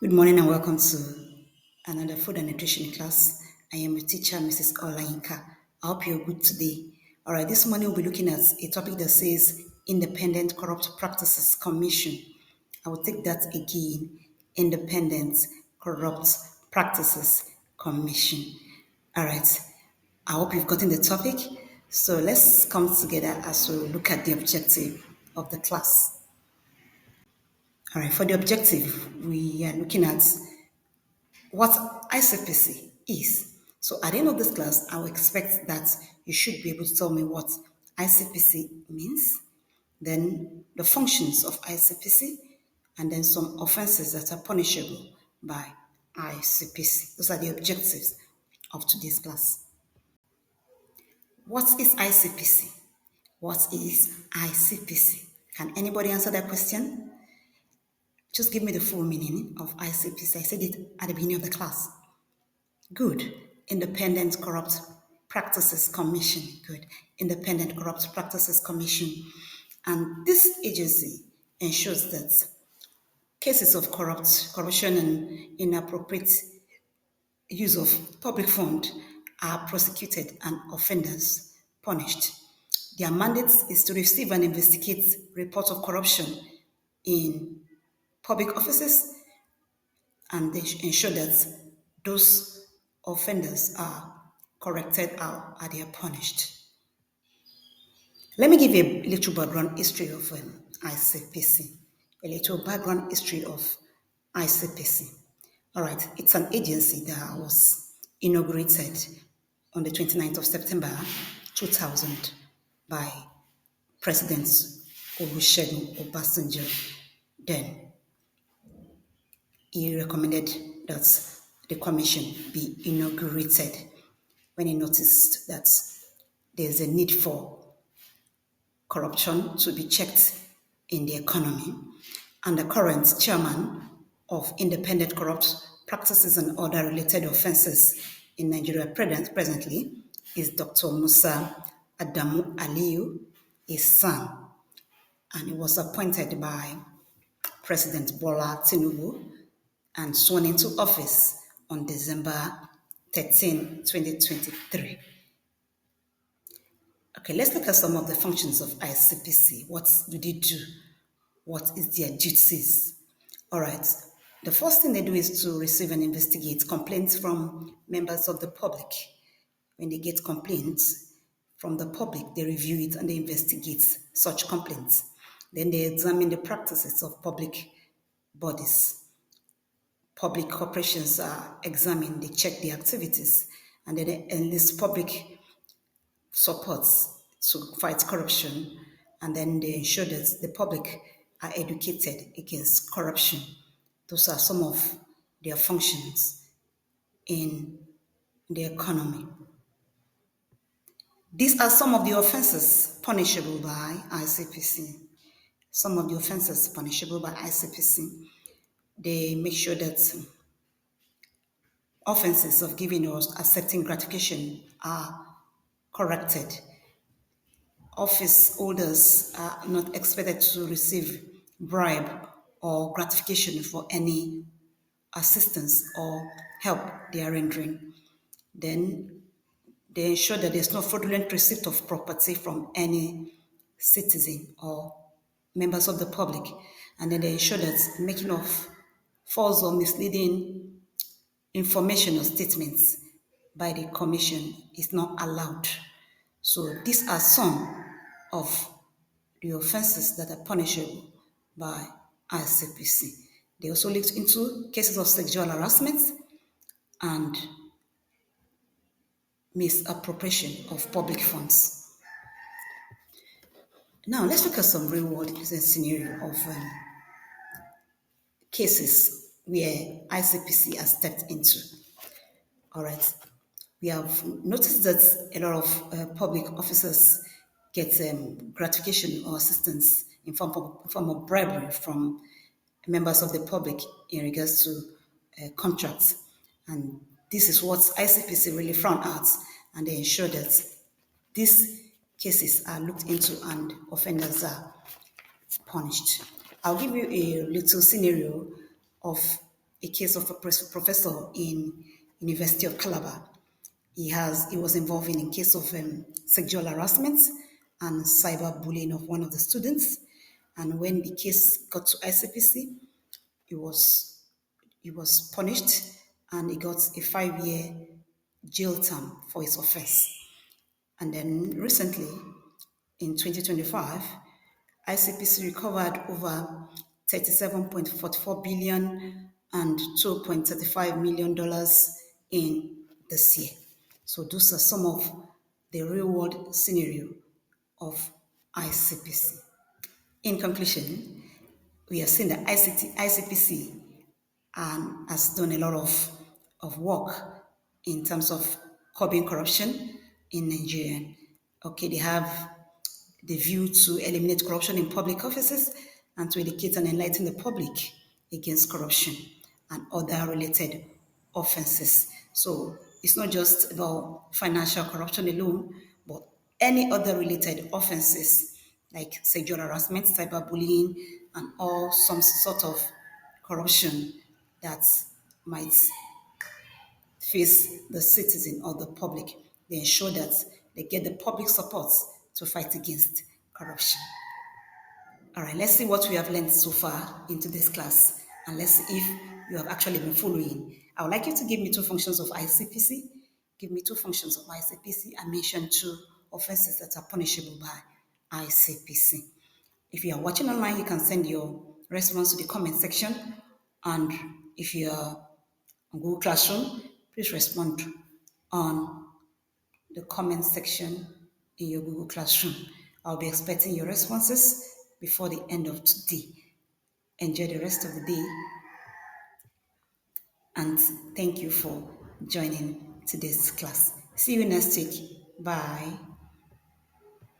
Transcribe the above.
Good morning and welcome to another food and nutrition class. I am your teacher, Mrs. Olayinka. I hope you're good today. All right, this morning we'll be looking at a topic that says Independent Corrupt Practices Commission. I will take that again. Independent Corrupt Practices Commission. All right, I hope you've gotten the topic. So let's come together as we look at the objective of the class. All right, for the objective, we are looking at what ICPC is. So at the end of this class, I will expect that you should be able to tell me what ICPC means, then the functions of ICPC, and then some offenses that are punishable by ICPC. Those are the objectives of today's class. What is ICPC? What is ICPC? Can anybody answer that question? Just give me the full meaning of ICPC. I said it at the beginning of the class. Good. Independent Corrupt Practices Commission. Good. Independent Corrupt Practices Commission. And this agency ensures that cases of corruption and inappropriate use of public fund are prosecuted and offenders punished. Their mandate is to receive and investigate reports of corruption in public offices, and they ensure that those offenders are corrected or they are punished. Let me give a little background history of ICPC. A little background history of ICPC. All right, it's an agency that was inaugurated on the 29th of September 2000 by President Olusegun Obasanjo. Then he recommended that the commission be inaugurated when he noticed that there's a need for corruption to be checked in the economy. And the current chairman of Independent Corrupt Practices and Other Related Offences in Nigeria presently is Dr. Musa Adamu Aliyu, his son, and he was appointed by President Bola Tinubu and sworn into office on December 13, 2023. Okay, let's look at some of the functions of ICPC. What do they do? What is their duties? All right. The first thing they do is to receive and investigate complaints from members of the public. When they get complaints from the public, they review it and they investigate such complaints. Then they examine the practices of public bodies. Public corporations are examined, they check the activities, and then they enlist public supports to fight corruption, and then they ensure that the public are educated against corruption. Those are some of their functions in the economy. These are some of the offenses punishable by ICPC. Some of the offenses punishable by ICPC. They make sure that offenses of giving or accepting gratification are corrected. Office holders are not expected to receive bribe or gratification for any assistance or help they are rendering. Then they ensure that there's no fraudulent receipt of property from any citizen or members of the public. And then they ensure that making of false or misleading information or statements by the commission is not allowed. So these are some of the offenses that are punishable by ICPC. They also looked into cases of sexual harassment and misappropriation of public funds. Now let's look at some real world scenario of cases where ICPC has stepped into. All right. We have noticed that a lot of public officers get gratification or assistance in form of bribery from members of the public in regards to contracts. And this is what ICPC really frown at, and they ensure that these cases are looked into and offenders are punished. I'll give you a little scenario of a case of a professor in University of Calabar. He was involved in a case of sexual harassment and cyberbullying of one of the students. And when the case got to ICPC, he was punished and he got a 5-year jail term for his offense. And then recently, in 2025, ICPC recovered over $37.44 billion and $2.35 million in this year. So those are some of the real-world scenario of ICPC. In conclusion, we have seen that ICPC has done a lot of work in terms of curbing corruption in Nigeria. Okay, they have the view to eliminate corruption in public offices and to educate and enlighten the public against corruption and other related offenses. So it's not just about financial corruption alone, but any other related offenses like sexual harassment, cyberbullying, and all some sort of corruption that might face the citizen or the public. They ensure that they get the public support to fight against corruption. All right, let's see what we have learned so far into this class, and let's see if you have actually been following. I would like you to give me 2 functions of ICPC. Give me 2 functions of ICPC and mention 2 offenses that are punishable by ICPC. If you are watching online, you can send your response to the comment section. And if you are on Google Classroom, please respond on the comment section in your Google Classroom. I'll be expecting your responses before the end of today. Enjoy the rest of the day, and thank you for joining today's class. See you next week. Bye.